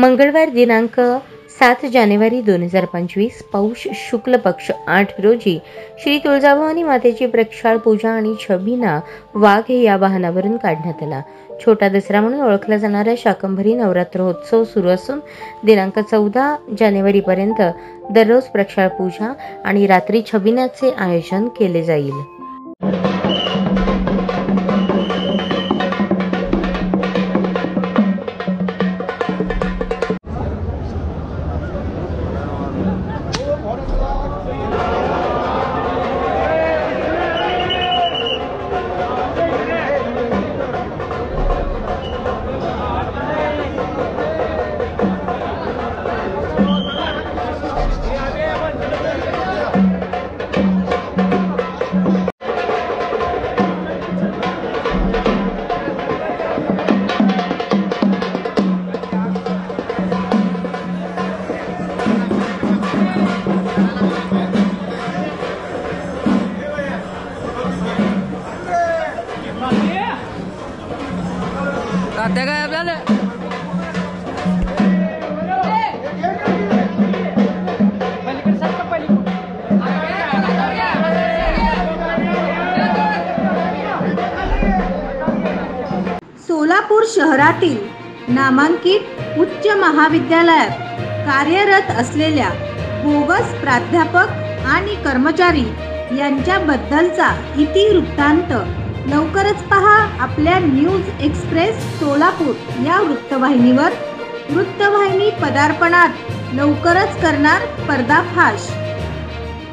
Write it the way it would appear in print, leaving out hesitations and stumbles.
मंगळवार दिनांक 7 जानेवारी 2025 पौष शुक्ल पक्ष 8 रोजी श्री तुळजाभवानी मातेची प्रक्षाळ पूजा आणि छबिना वाघ या वाहनावरून काढण्यात आला। छोटा दसरा म्हणून ओळखला जाणारा शाकंभरी नवरात्रोत्सव सुरू असून दिनांक 14 जानेवारी पर्यंत दररोज प्रक्षाळ पूजा आणि रात्री छबिन्याचे आयोजन केले जाईल। तात्या काय आपल्याला सोलापूर शहरातील नामांकित उच्च महाविद्यालयात कार्यरत असलेल्या बोगस प्राध्यापक आणि कर्मचारी यांच्याबद्दलचा इतिवृत्तांत लवकरच पहा आपल्या न्यूज एक्सप्रेस सोलापूर या वृत्तवाहिनीवर। वृत्तवाहिनी पदार्पणात लवकरच करणार पर्दाफाश।